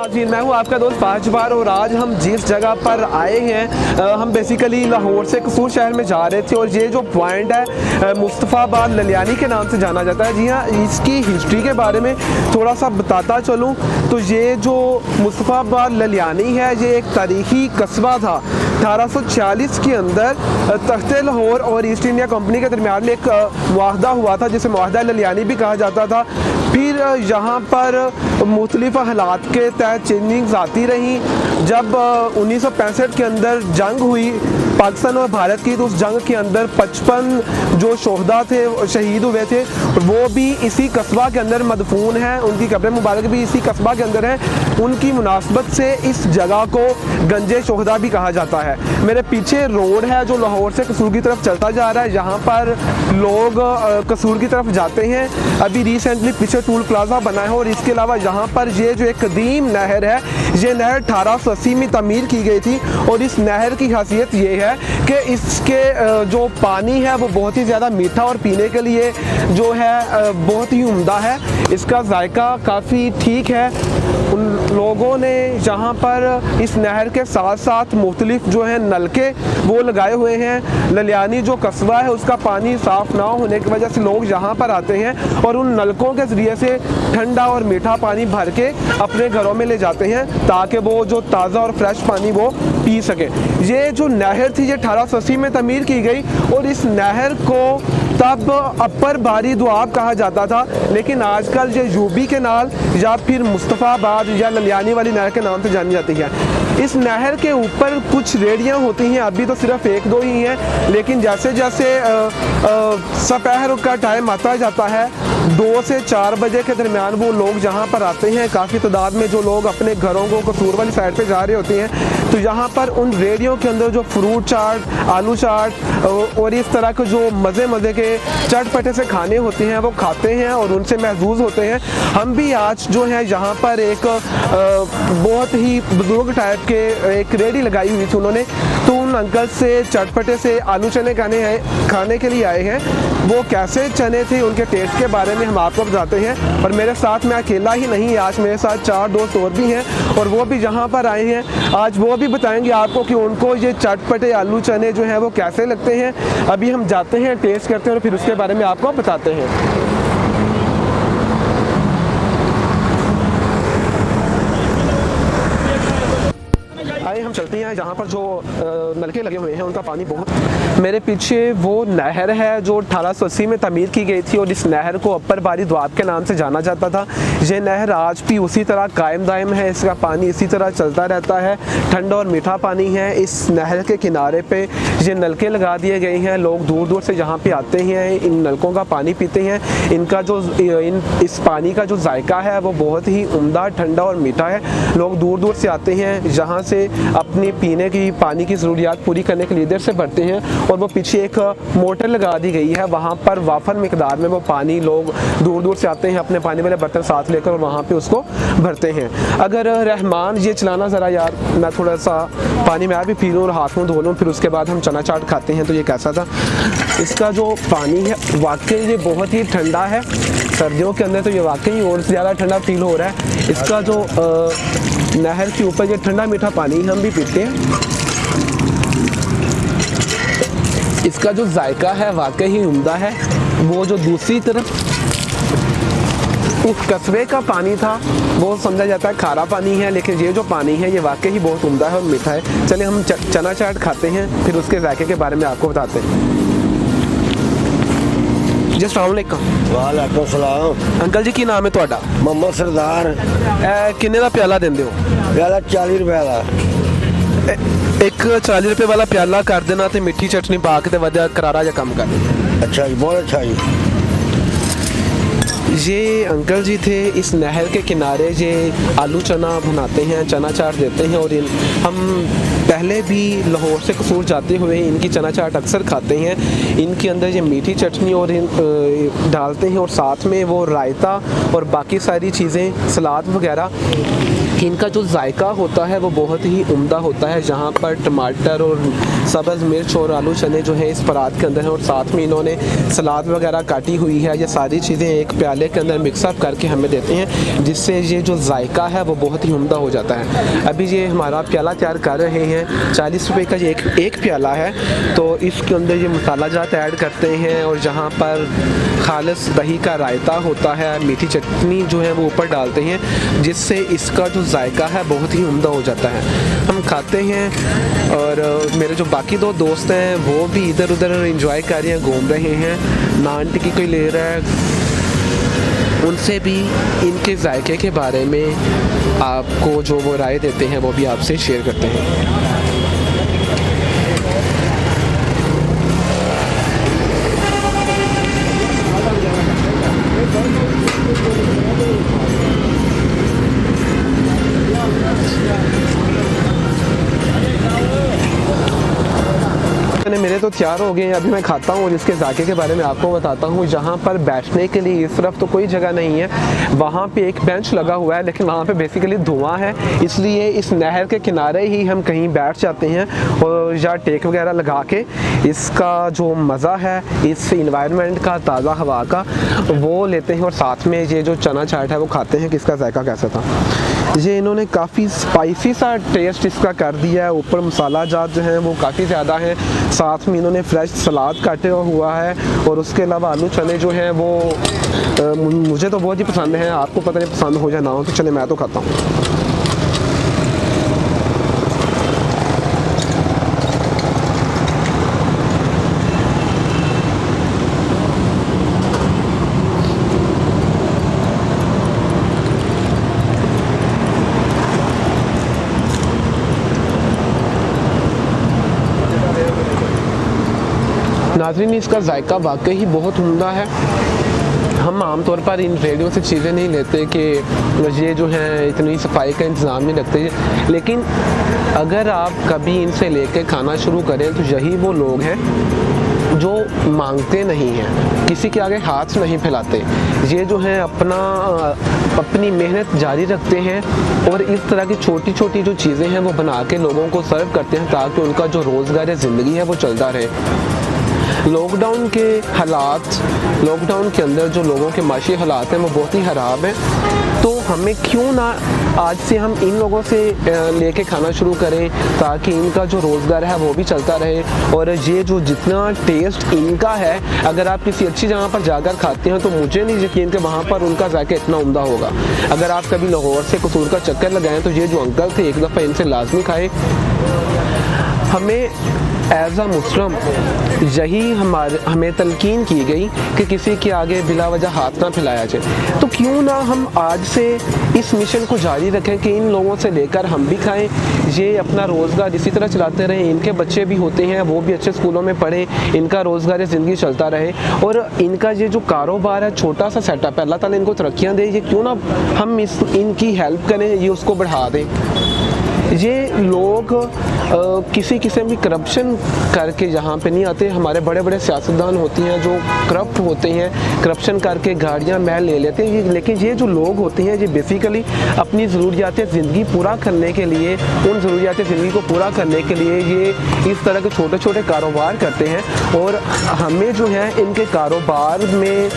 नाज़रीन, मैं हूँ आपका दोस्त फाज बार और आज हम जिस जगह पर आए हैं हम बेसिकली लाहौर से कसूर शहर में जा रहे थे और ये जो पॉइंट है मुस्तफ़ाबाद ललियानी के नाम से जाना जाता है। जी हाँ, इसकी हिस्ट्री के बारे में थोड़ा सा बताता चलूँ तो ये जो मुस्तफ़ाबाद ललियानी है ये एक तारीखी कस्बा था। 1840 के अंदर तख्ते लाहौर और ईस्ट इंडिया कंपनी के दरमियान एक मुआहदा हुआ था जिसे मुआहदा ललियानी भी कहा जाता था। फिर यहाँ पर मुख्तलिफ हालात के तहत चेंजिंग्स आती रहीं। जब 1965 के अंदर जंग हुई पाकिस्तान और भारत की, तो उस जंग के अंदर 55 जो शोहदा थे शहीद हुए थे वो भी इसी कस्बा के अंदर मदफून हैं। उनकी कब्र मुबारक भी इसी कस्बा के अंदर है। उनकी मुनासबत से इस जगह को गंजे शोहदा भी कहा जाता है। मेरे पीछे रोड है जो लाहौर से कसूर की तरफ चलता जा रहा है। यहाँ पर लोग कसूर की तरफ जाते हैं। अभी रिसेंटली पीछे टूल प्लाजा बना है और इसके अलावा यहाँ पर ये जो एक कदीम नहर है, ये नहर 1880 में तमीर की गई थी और इस नहर की खासियत ये है कि इसके जो पानी है वो बहुत ही ज़्यादा मीठा और पीने के लिए जो है बहुत ही उम्दा है। इसका जायका काफ़ी ठीक है। उन लोगों ने यहाँ पर इस नहर के साथ साथ मुख्तलिफ जो है नलके वो लगाए हुए हैं। ललियानी जो कस्बा है उसका पानी साफ़ ना होने की वजह से लोग यहाँ पर आते हैं और उन नलकों के ज़रिए से ठंडा और मीठा पानी भर के अपने घरों में ले जाते हैं ताकि वो जो ताज़ा और फ्रेश पानी वो पी सके। ये जो नहर थी ये 1880 में तमीर की गई और इस नहर को तब अपर बारी दुआब कहा जाता था, लेकिन आजकल ये यूबी के नाल या फिर मुस्तफ़ाबाद या ललियानी वाली नहर के नाम से जानी जाती है। इस नहर के ऊपर कुछ रेडियाँ होती हैं, अभी तो सिर्फ एक दो ही हैं, लेकिन जैसे जैसे दोपहर का टाइम आता जाता है 2 से 4 बजे के दरमियान वो लोग यहाँ पर आते हैं। काफ़ी तादाद में जो लोग अपने घरों को कसूर वाली साइड पे जा रहे होते हैं तो यहाँ पर उन रेडियो के अंदर जो फ्रूट चाट, आलू चाट और इस तरह के जो मज़े के चटपटे से खाने होते हैं वो खाते हैं और उनसे महजूज होते हैं। हम भी आज जो है यहाँ पर एक बहुत ही बुजुर्ग टाइप के एक रेडी लगाई हुई थी उन्होंने, तो उन अंकल से चटपटे से आलू चने खाने के लिए आए हैं। वो कैसे चने थे उनके टेस्ट के बारे में हम आपको बताते हैं। और मेरे साथ मैं अकेला ही नहीं, आज मेरे साथ 4 दोस्त और भी हैं और वो भी यहाँ पर आए हैं। आज वो भी बताएंगे आपको कि उनको ये चटपटे आलू चने जो हैं वो कैसे लगते हैं। अभी हम जाते हैं, टेस्ट करते हैं और फिर उसके बारे में आपको बताते हैं। आइए हम चलते हैं जहाँ पर जो नलके लगे हुए हैं उनका पानी बहुत। मेरे पीछे वो नहर है जो 1880 में तमीर की गई थी और इस नहर को अपर बारी द्वाब के नाम से जाना जाता था। ये नहर आज भी उसी तरह कायम दायम है, इसका पानी इसी तरह चलता रहता है, ठंडा और मीठा पानी है। इस नहर के किनारे पे ये नलके लगा दिए गए हैं। लोग दूर दूर से यहाँ पे आते हैं, इन नलकों का पानी पीते हैं। इनका जो इस पानी का जो जायका है वो बहुत ही उम्दा, ठंडा और मीठा है। लोग दूर दूर से आते हैं, यहाँ से अपनी पीने की पानी की ज़रूरियात पूरी करने के लिए इधर से भरते हैं और वो पीछे एक मोटर लगा दी गई है, वहाँ पर वाफर मिकदार में वो पानी लोग दूर दूर से आते हैं अपने पानी वाले बर्तन साथ लेकर और वहाँ पे उसको भरते हैं। अगर रहमान ये चलाना ज़रा यार, मैं थोड़ा सा पानी में भी पी लूँ और हाथ मुँह धो लूँ, फिर उसके बाद हम चना चाट खाते हैं। तो ये कैसा था, इसका जो पानी है वाकई ये बहुत ही ठंडा है। सर्दियों के अंदर तो ये वाकई और ज़्यादा ठंडा फील हो रहा है। इसका जो नहर के ऊपर ये ठंडा मीठा पानी हम भी पीते हैं। इसका जो जायका है वाकई ही उम्दा है। वो जो दूसरी तरफ उस कस्बे का पानी था वो समझा जाता है खारा पानी है, लेकिन ये जो पानी है ये वाकई ही बहुत उम्दा है और मीठा है। चलिए हम चना चाट खाते हैं, फिर उसके जायके के बारे में आपको बताते हैं। जी अस्सलाम वालेकुम। वालेकुम सलाम। अंकल जी की नाम है ਤੁਹਾਡਾ? मोहम्मद सरदार। किन्ने ਦਾ प्याला देंदे हो? प्याला 40 रुपए का। एक 40 रुपए वाला प्याला कर देना ते मिठी चटनी पा के ते वधिया करारा जा काम कर। अच्छा जी, बहुत अच्छा जी। ये अंकल जी थे इस नहर के किनारे, ये आलू चना बनाते हैं, चना चाट देते हैं और हम पहले भी लाहौर से कसूर जाते हुए इनकी चना चाट अक्सर खाते हैं। इनके अंदर ये मीठी चटनी और डालते हैं और साथ में वो रायता और बाकी सारी चीज़ें, सलाद वगैरह। कि इनका जो जायका होता है वो बहुत ही उम्दा होता है। जहाँ पर टमाटर और सब्ज़ मिर्च और आलू चने जो है इस परात के अंदर हैं और साथ में इन्होंने सलाद वगैरह काटी हुई है, ये सारी चीज़ें एक प्याले के अंदर मिक्सअप करके हमें देते हैं, जिससे ये जो जायका है वो बहुत ही उम्दा हो जाता है। अभी ये हमारा प्याला तैयार कर रहे हैं, 40 रुपए का ये एक प्याला है। तो इसके अंदर ये मसाला जात ऐड करते हैं और जहाँ पर खालिस दही का रायता होता है, मीठी चटनी जो है वो ऊपर डालते हैं, जिससे इसका जो जायका है बहुत ही उम्दा हो जाता है। हम खाते हैं और मेरे जो बाकी दो दोस्त हैं वो भी इधर उधर एंजॉय कर रहे हैं, घूम रहे हैं, नान टिक्की कोई ले रहा है। उनसे भी इनके जायके के बारे में आपको जो वो राय देते हैं वो भी आपसे शेयर करते हैं। मेरे तो तैयार हो गए हैं, अभी मैं खाता हूँ और इसके जायके के बारे में आपको बताता हूँ। जहाँ पर बैठने के लिए इस तरफ तो कोई जगह नहीं है, वहाँ पे एक बेंच लगा हुआ है, लेकिन वहाँ पे बेसिकली धुआं है, इसलिए इस नहर के किनारे ही हम कहीं बैठ जाते हैं और या टेक वगैरह लगा के इसका जो मज़ा है इस इन्वायरमेंट का, ताज़ा हवा का, वो लेते हैं और साथ में ये जो चना चाट है वो खाते हैं कि इसका जायका कैसा था। ये इन्होंने काफ़ी स्पाइसी सा टेस्ट इसका कर दिया है, ऊपर मसाला जात जो है वो काफ़ी ज़्यादा है, साथ में इन्होंने फ्रेश सलाद काटे हुआ है और उसके अलावा आलू चने जो हैं वो मुझे तो बहुत ही पसंद हैं। आपको पता नहीं पसंद हो या ना हो, तो चले मैं तो खाता हूँ। नाज़रीन, इसका जायका वाकई ही बहुत उम्दा है। हम आमतौर पर इन रेडियो से चीज़ें नहीं लेते कि ये जो हैं इतनी सफाई का इंतज़ाम नहीं रखते, लेकिन अगर आप कभी इनसे लेके खाना शुरू करें तो यही वो लोग हैं जो मांगते नहीं हैं, किसी के आगे हाथ नहीं फैलाते। ये जो हैं अपनी मेहनत जारी रखते हैं और इस तरह की छोटी छोटी जो चीज़ें हैं वो बना के लोगों को सर्व करते हैं ताकि उनका जो रोज़गार ज़िंदगी है वो चलता रहे। लॉकडाउन के हालात, लॉकडाउन के अंदर जो लोगों के माशी हालात हैं वो बहुत ही ख़राब हैं, तो हमें क्यों ना आज से हम इन लोगों से लेके खाना शुरू करें ताकि इनका जो रोज़गार है वो भी चलता रहे। और ये जो जितना टेस्ट इनका है, अगर आप किसी अच्छी जगह पर जाकर खाते हैं तो मुझे नहीं यकीन कि वहाँ पर उनका जायका इतना उम्दा होगा। अगर आप कभी लाहौर से कसूर का चक्कर लगाएं तो ये जो अंकल थे एक दफ़ा इनसे लाजमी खाएँ। हमें एज़ अ मुस्लिम यही हमें तलकीन की गई कि किसी के आगे बिला वजह हाथ ना फैलाया जाए, तो क्यों ना हम आज से इस मिशन को जारी रखें कि इन लोगों से लेकर हम भी खाएं, ये अपना रोज़गार इसी तरह चलाते रहें, इनके बच्चे भी होते हैं वो भी अच्छे स्कूलों में पढ़ें, इनका रोज़गार ज़िंदगी चलता रहे और इनका ये जो कारोबार है छोटा सा सेटअप है, अल्लाह ताला इनको तरक्कियाँ दे, ये क्यों ना हम इनकी हेल्प करें, ये उसको बढ़ा दें। ये लोग किसी किस्म की करप्शन करके यहाँ पे नहीं आते। हमारे बड़े बड़े सियासतदान होते हैं जो करप्ट होते हैं, करप्शन करके गाड़ियाँ महल ले लेते हैं, लेकिन ये जो लोग होते हैं ये बेसिकली अपनी ज़रूरियात ज़िंदगी पूरा करने के लिए, उन ज़रूरियात ज़िंदगी को पूरा करने के लिए ये इस तरह के छोटे छोटे कारोबार करते हैं। और हमें जो है इनके कारोबार में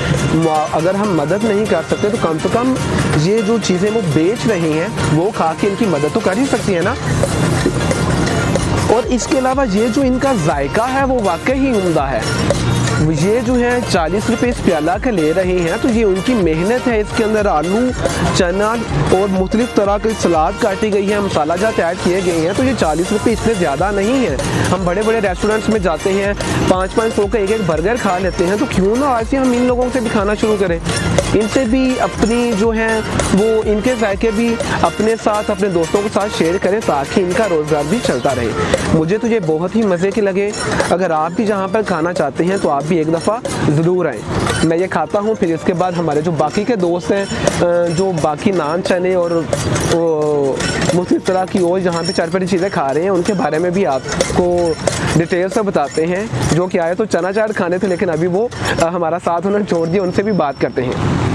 अगर हम मदद नहीं कर सकते तो कम से कम ये जो चीज़ें वो बेच रहे हैं वो खा के इनकी मदद तो कर ही सकती है ना। और इसके अलावा ये जो इनका जायका है वो वाकई ही उम्दा है। ये जो है 40 रुपये इस प्याला के ले रहे हैं तो ये उनकी मेहनत है। इसके अंदर आलू, चना और मुख्तलिफ तरह की सलाद काटी गई है, मसाला जात ऐड किए गए हैं, तो ये 40 रुपये इतने ज़्यादा नहीं है। हम बड़े बड़े रेस्टोरेंट्स में जाते हैं, 5-5 सौ का एक बर्गर खा लेते हैं, तो क्यों ना आज से हम इन लोगों से भी खाना शुरू करें, इनसे भी अपनी जो है वो इनके जायके भी अपने साथ, अपने दोस्तों के साथ शेयर करें ताकि इनका रोज़गार भी चलता रहे। मुझे तो ये बहुत ही मज़े के लगे। अगर आप भी जहाँ पर खाना चाहते हैं तो आप भी एक दफ़ा ज़रूर आएँ। मैं ये खाता हूँ, फिर इसके बाद हमारे जो बाकी के दोस्त हैं जो बाकी नान, चने और मुख्तलिफ तरह की और जहाँ पे चटपटी चीज़ें खा रहे हैं उनके बारे में भी आपको डिटेल से बताते हैं। जो कि आए तो चना चाट खाने थे लेकिन अभी वो हमारा साथ उन्होंने छोड़ दिया, उनसे भी बात करते हैं।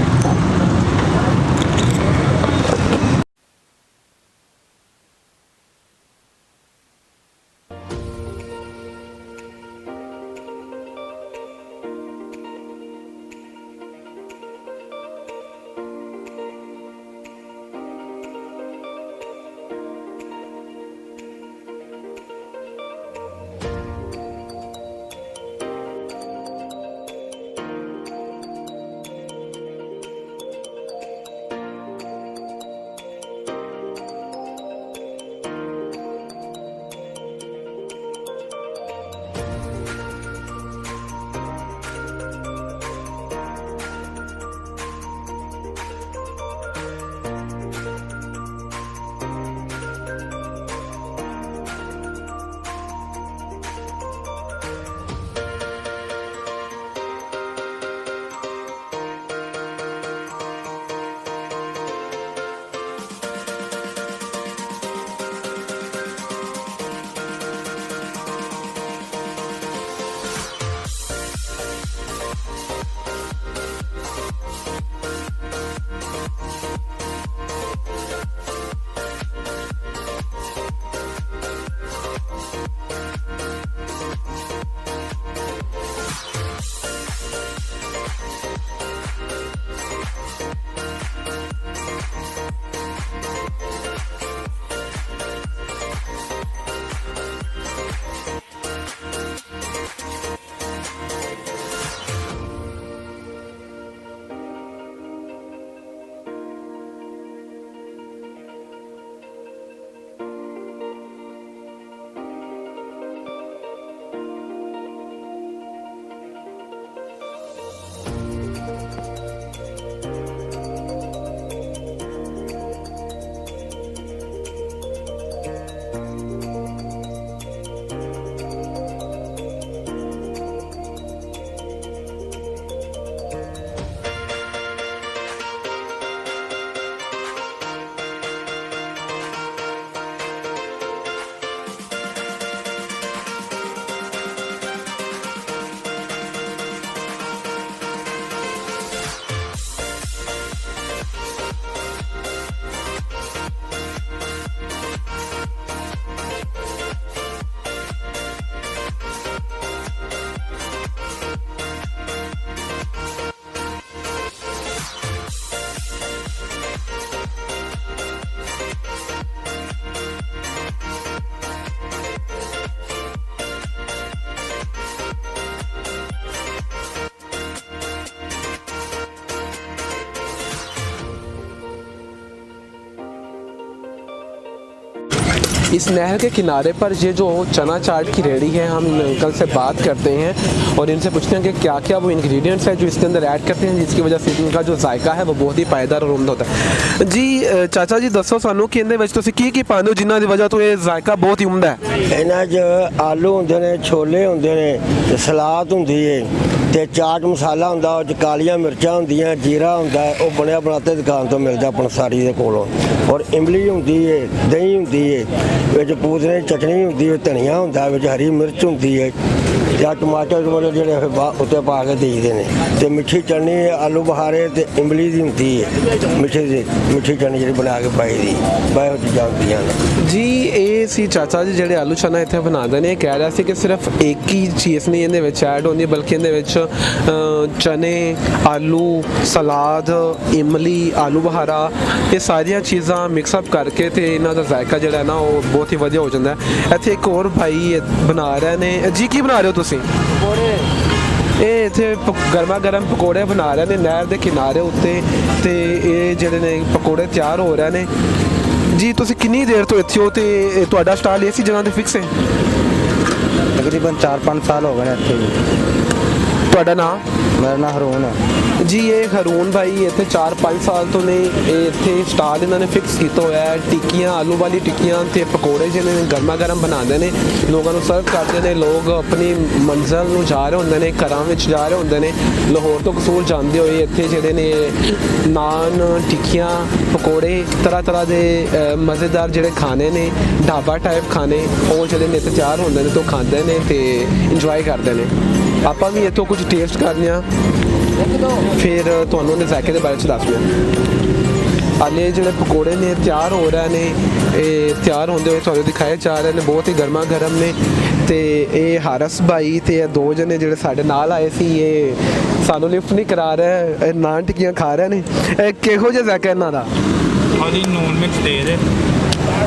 इस नहर के किनारे पर ये जो चना चाट की रेहड़ी है, हम इन अंकल से बात करते हैं और इनसे पूछते हैं कि क्या क्या वो इंग्रेडिएंट्स है जो इसके अंदर ऐड करते हैं जिसकी वजह से इनका जो जायका है वो बहुत ही पायदार और उम्दा होता है। जी चाचा जी दसो सानू कि इहदे विच तुसीं की पाਉਂਦੇ हो जिन्हां दी वजह तो ये जायका बहुत ही उम्दा है। ਇਹਨਾਂ 'ਚ ਆਲੂ ਹੁੰਦੇ ਨੇ, ਛੋਲੇ ਹੁੰਦੇ ਨੇ ਤੇ ਸਲਾਦ ਹੁੰਦੀ ਏ ਤੇ ਚਾਟ ਮਸਾਲਾ ਹੁੰਦਾ, ਉਹ 'ਚ ਕਾਲੀਆਂ ਮਿਰਚਾਂ ਹੁੰਦੀਆਂ, ਜੀਰਾ ਹੁੰਦਾ ਹੈ, ਉਹ ਬਣਿਆ ਬਣਾਤੇ ਦੁਕਾਨ ਤੋਂ ਮਿਲਦਾ ਪਨਸਾਰੀ ਦੇ ਕੋਲੋਂ। ਔਰ ਇਮਲੀ ਹੁੰਦੀ ਏ, ਦਹੀਂ ਹੁੰਦੀ ਏ, ਵਿੱਚ ਪੂਤਨੇ ਦੀ ਚਟਣੀ ਹੁੰਦੀ ਏ, ਧਨੀਆ ਹੁੰਦਾ, ਵਿੱਚ ਹਰੀ ਮਿਰਚ ਹੁੰਦੀ ਏ ਜਾਂ ਟਮਾਟਰ ਜਿਹੜੇ ਉੱਤੇ ਪਾ ਕੇ ਦੇਈਦੇ ਨੇ ਤੇ ਮਿੱਠੀ ਚਟਣੀ ਆਲੂ ਬੁਖਾਰੇ ਤੇ ਇਮਲੀ ਦੀ ਹੁੰਦੀ ਏ, ਮਿੱਠੀ ਚਟਣੀ ਜਿਹੜੀ ਬਣਾ ਕੇ ਪਾਈ ਦੀ ਬਾਹਰ ਚੀਜ਼ਾਂ ਹੁੰਦੀਆਂ ਨੇ। ਜੀ ਇਹ ਸੀ ਚਾਚਾ ਜੀ ਜਿਹੜੇ ਆਲੂ ਚਨਾ ਇੱਥੇ ਬਣਾਉਂਦੇ ਨੇ। ਕਹਿ ਰਿਹਾ ਸੀ ਕਿ ਸਿਰਫ ਇੱਕ ਹੀ ਚੀਜ਼ ਨਹੀਂ ਇਹਦੇ ਵਿੱਚ ਐਡ ਹੁੰਦੀ ਬਲਕਿ ਇਹਦੇ ਵਿੱਚ ਚਨੇ, ਆਲੂ, ਸਲਾਦ, ਇਮਲੀ, ਆਲੂ ਬੁਖਾਰਾ ਇਹ ਸਾਰੀਆਂ ਚੀਜ਼ਾਂ ਮਿਕਸ ਅਪ ਕਰਕੇ ਤੇ ਇਹਨਾਂ ਦਾ ਜ਼ਾਇਕਾ ਜਿਹੜਾ ਹੈ ਨਾ ਉਹ ਬਹੁਤ ਹੀ ਵਧੀਆ ਹੋ ਜਾਂਦਾ ਹੈ। ਇੱਥੇ ਇੱਕ ਹੋਰ ਭਾਈ ਬਣਾ ਰਹੇ ਨੇ। ਜੀ ਕੀ ਬਣਾ ਰਹੇ ਹੋ ਤੁਸੀਂ? ਇਹ ਇੱਥੇ ਗਰਮਾ ਗਰਮ ਪਕੌੜੇ ਬਣਾ ਰਹੇ ਨੇ ਨਹਿਰ ਦੇ ਕਿਨਾਰੇ ਉੱਤੇ ਤੇ ਇਹ ਜਿਹੜੇ ਨੇ ਪਕੌੜੇ ਤਿਆਰ ਹੋ ਰਹੇ ਨੇ। ਜੀ ਤੁਸੀਂ ਕਿੰਨੀ ਦੇਰ ਤੋਂ ਇੱਥੇ ਹੋ ਤੇ ਤੁਹਾਡਾ ਸਟਾਲ ਇਸੇ ਜਗ੍ਹਾ ਤੇ ਫਿਕਸ ਹੈ? ਤਕਰੀਬਨ 4-5 ਸਾਲ ਹੋ ਗਏ ਨੇ ਇੱਥੇ ਜੀ। ਤੁਹਾਡਾ ਨਾਮ? ਮੇਰਾ ਨਾਮ ਹਰੂਨ ਹੈ ਜੀ। ਇਹ ਹਰੂਨ ਭਾਈ ਇੱਥੇ 4-5 ਸਾਲ ਤੋਂ ਨੇ ਇਹ ਇੱਥੇ ਸਟਾਲ ਇਹਨਾਂ ਨੇ ਫਿਕਸ ਕੀਤਾ ਹੋਇਆ ਹੈ। ਟਿੱਕੀਆਂ, ਆਲੂ ਵਾਲੀ ਟਿੱਕੀਆਂ ਤੇ ਪਕੌੜੇ ਜਿਹੜੇ ਨੇ ਗਰਮਾ ਗਰਮ ਬਣਾਉਂਦੇ ਨੇ, ਲੋਕਾਂ ਨੂੰ ਸਰਵ ਕਰਦੇ ਨੇ। ਲੋਕ ਆਪਣੀ ਮੰਜ਼ਿਲ ਨੂੰ ਜਾ ਰਹੇ ਹੁੰਦੇ ਨੇ, ਘਰਾਂ ਵਿੱਚ ਜਾ ਰਹੇ ਹੁੰਦੇ ਨੇ। ਲਾਹੌਰ ਤੋਂ ਕਸੂਰ ਜਾਂਦੇ ਹੋਏ ਇੱਥੇ ਜਿਹੜੇ ਨੇ ਨਾਨ, ਟਿੱਕੀਆਂ, ਪਕੌੜੇ, ਤਰ੍ਹਾਂ ਦੇ ਮਜ਼ੇਦਾਰ ਜਿਹੜੇ ਖਾਣੇ ਨੇ, ਢਾਬਾ ਟਾਈਪ ਖਾਣੇ, ਉਹ ਜਿਹੜੇ ਨੇ ਇੱਥੇ ਤਿਆਰ ਹੁੰਦੇ ਨੇ ਤੋਂ ਖਾਂਦੇ ਨੇ ਤੇ ਇੰਜੋਏ ਕਰਦੇ ਨੇ। ਆਪਾਂ ਵੀ ਇੱਥੋਂ ਕੁਝ ਟੇਸਟ ਕਰਨੇ ਆ ਫਿਰ ਤੁਹਾਨੂੰ ਉਹਦੇ ਜ਼ਾਇਕੇ ਦੇ ਬਾਰੇ 'ਚ ਦੱਸਦੇ ਹਾਂ। ਹਾਲੇ ਜਿਹੜੇ ਪਕੌੜੇ ਨੇ ਤਿਆਰ ਹੋ ਰਹੇ ਨੇ, ਇਹ ਤਿਆਰ ਹੁੰਦੇ ਹੋਏ ਤੁਹਾਨੂੰ ਦਿਖਾਏ ਜਾ ਰਹੇ ਨੇ, ਬਹੁਤ ਹੀ ਗਰਮਾ ਗਰਮ ਨੇ। ਤੇ ਇਹ ਹਾਰਸ ਭਾਈ ਤੇ ਇਹ ਦੋ ਜਣੇ ਜਿਹੜੇ ਸਾਡੇ ਨਾਲ ਆਏ ਸੀ ਇਹ ਸਾਨੂੰ ਲਿਫਟ ਨਹੀਂ ਕਰਾ ਰਹੇ, ਇਹ ਨਾਨ ਟਿੱਕੀਆਂ ਖਾ ਰਹੇ ਨੇ। ਇਹ ਕਿਹੋ ਜਿਹਾ ਜ਼ਾਇਕਾ ਇਹਨਾਂ ਦਾ? ਹਾਂਜੀ ਨੂਨ ਮਿਰਚ ਤੇਜ਼ ਹੈ,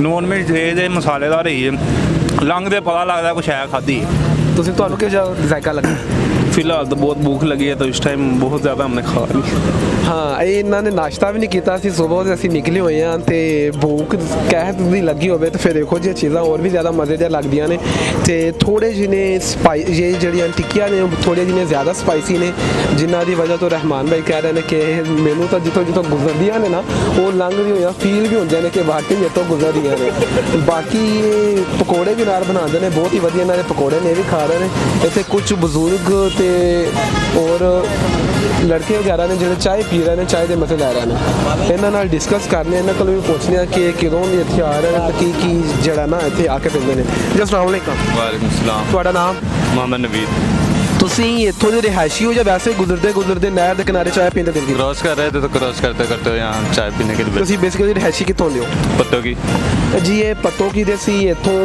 ਨੂਨ ਮਿਰਚ ਤੇਜ਼ ਹੈ, ਮਸਾਲੇਦਾਰ ਹੀ ਹੈ, ਲੰਘਦੇ ਪਤਾ ਲੱਗਦਾ ਕੁਛ ਹੈ ਖਾਧੀ। ਤੁਹਾਨੂੰ ਕਿਹੋ ਜਿਹਾ ਜ਼ਾਇਕਾ ਲੱਗਾ? फिलहाल तो बहुत भूख लगी है तो इस टाइम बहुत ज़्यादा हमने खा ली। ਹਾਂ ਇਹ ਇਹਨਾਂ ਨੇ ਨਾਸ਼ਤਾ ਵੀ ਨਹੀਂ ਕੀਤਾ ਸੀ ਸਵੇਰ ਦੇ, ਅਸੀਂ ਨਿਕਲੇ ਹੋਏ ਹਾਂ ਤੇ ਭੂਖ ਕਹਿਤ ਦੀ ਲੱਗੀ ਹੋਵੇ ਤਾਂ ਫਿਰ ਇਹੋ ਜਿਹੀਆਂ ਚੀਜ਼ਾਂ ਹੋਰ ਵੀ ਜ਼ਿਆਦਾ ਮਜ਼ੇਦਾਰ ਲੱਗਦੀਆਂ ਨੇ। ਤੇ ਥੋੜੇ ਜਿਹੇ ਇਹ ਜਿਹੜੀਆਂ ਟਿੱਕੀਆਂ ਨੇ ਥੋੜੇ ਜਿਹੇ ਜ਼ਿਆਦਾ ਸਪਾਈਸੀ ਨੇ ਜਿਨ੍ਹਾਂ ਦੀ ਵਜ੍ਹਾ ਤੋਂ ਰਹਿਮਾਨ ਭਾਈ ਕਹਿ ਰਹੇ ਨੇ ਕਿ ਮੈਨੂੰ ਤਾਂ ਜਿੱਥੋਂ ਗੁਜ਼ਰਦੀਆਂ ਨੇ ਨਾ ਉਹ ਲੰਘਦੀ ਹੋਈਆਂ ਫੀਲ ਵੀ ਹੁੰਦੀਆਂ ਨੇ ਕਿ ਵਾਕਈ ਇੱਥੋਂ ਗੁਜ਼ਰਦੀਆਂ ਨੇ। ਬਾਕੀ ਇਹ ਪਕੌੜੇ ਵੀ ਨਾਲ ਬਣਾਉਂਦੇ ਨੇ, ਬਹੁਤ ਹੀ ਵਧੀਆ ਇਹਨਾਂ ਦੇ ਪਕੌੜੇ ਨੇ, ਇਹ ਵੀ ਖਾ ਰਹੇ ਨੇ। ਇੱਥੇ ਕੁਝ ਬਜ਼ੁਰਗ ਤੇ ਔਰ ਲੜਕੇ ਵਗੈਰਾ ਨੇ ਜਿਹੜੇ ਚਾਹ ਪੀ ਰਹੇ ਨੇ, ਚਾਹ ਦੇ ਮਜ਼ੇ ਲੈ ਰਹੇ ਨੇ। ਇਹਨਾਂ ਨਾਲ ਡਿਸਕਸ ਕਰਨੇ, ਇਹਨਾਂ ਕੋਲ ਵੀ ਪੁੱਛਦੇ ਆ ਕਿ ਕਿਦੋਂ ਵੀ ਇੱਥੇ ਆ ਰਹੇ ਨੇ ਤੇ ਕੀ ਜਿਹੜਾ ਨਾ ਇੱਥੇ ਆ ਕੇ ਪੀਂਦੇ ਨੇ। ਜੀ ਅਸਲਾਮ ਵਾਲੇਕੁਮ। वालेकुम सलाम। ਤੁਹਾਡਾ ਨਾਮ? मोहम्मद नवीद। ਤੁਸੀਂ ਇੱਥੋਂ ਦੇ ਰਿਹਾਇਸ਼ੀ ਹੋ ਜਾਂ ਵੈਸੇ ਗੁਜ਼ਰਦੇ ਨਹਿਰ ਦੇ ਕਿਨਾਰੇ ਚਾਹ ਪੀਂਦੇ ਦਿਲ ਕੀਤੀ? क्रॉस कर रहे थे तो क्रॉस करते करते यहाँ चाय पीने के लिए ਤੁਸੀਂ ਬੇਸਿਕਲੀ ਰਿਹਾਇਸ਼ੀ ਕਿੱਥੋਂ ਦੇ ਹੋ? पत्तों की। ਜੀ ਇਹ ਪੱਤੋ ਕੀ ਦੇ ਸੀ, ਇੱਥੋਂ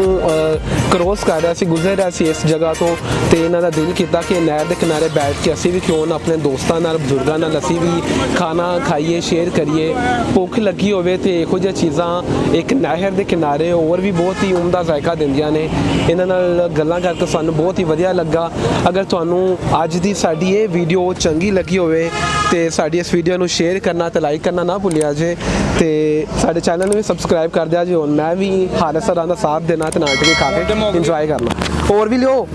ਕ੍ਰੋਸ ਕਰ ਰਿਹਾ ਸੀ, ਗੁਜ਼ਰ ਰਿਹਾ ਸੀ ਇਸ ਜਗ੍ਹਾ ਤੋਂ ਤੇ ਇਹਨਾਂ ਦਾ ਦਿਲ ਕੀਤਾ ਕਿ ਨਹਿਰ ਦੇ ਕਿਨਾਰੇ ਬੈਠ ਕੇ ਅਸੀਂ ਵੀ ਕਿਉਂ ਨਾ ਆਪਣੇ ਦੋਸਤਾਂ ਨਾਲ, ਬਜ਼ੁਰਗਾਂ ਨਾਲ ਅਸੀਂ ਵੀ ਖਾਣਾ ਖਾਈਏ, ਸ਼ੇਅਰ ਕਰੀਏ। ਭੁੱਖ ਲੱਗੀ ਹੋਵੇ ਤੇ ਇਹੋ ਜਿਹੀਆਂ ਚੀਜ਼ਾਂ ਇੱਕ ਨਹਿਰ ਦੇ ਕਿਨਾਰੇ ਹੋਰ ਵੀ ਬਹੁਤ ਹੀ ਉਮਦਾ ਜ਼ਾਇਕਾ ਦਿੰਦੀਆਂ ਨੇ। ਇਹਨਾਂ ਨਾਲ ਗੱਲਾਂ ਕਰਕੇ ਸਾਨੂੰ ਬਹੁਤ ਹੀ ਵਧੀਆ ਲੱਗਾ। ਅਗਰ ਤੁਹਾਨੂੰ ਅੱਜ ਦੀ ਸਾਡੀ ਇਹ ਵੀਡੀਓ ਚੰਗੀ ਲੱਗੀ ਹੋਵੇ ਤੇ ਸਾਡੀ ਇਸ ਵੀਡੀਓ ਨੂੰ ਸ਼ੇਅਰ ਕਰਨਾ ਤੇ ਲਾਈਕ ਕਰਨਾ ਨਾ ਭੁੱਲਿਆ ਜੇ ਤੇ ਸਾਡੇ ਚੈਨਲ ਨੂੰ ਵੀ ਸਬਸਕ੍ਰਾਈਬ ਕਰ ਦਿਆ ਜੇ। ਹੁਣ ਮੈਂ ਵੀ ਹਾਰਸ ਸਰਾਂ ਦਾ ਸਾਥ ਦੇਣਾ ਤੇ ਨਾਟਕ ਖਾ ਕੇ ਇੰਜੋਏ ਕਰਨਾ। ਹੋਰ ਵੀ ਲਿਓ।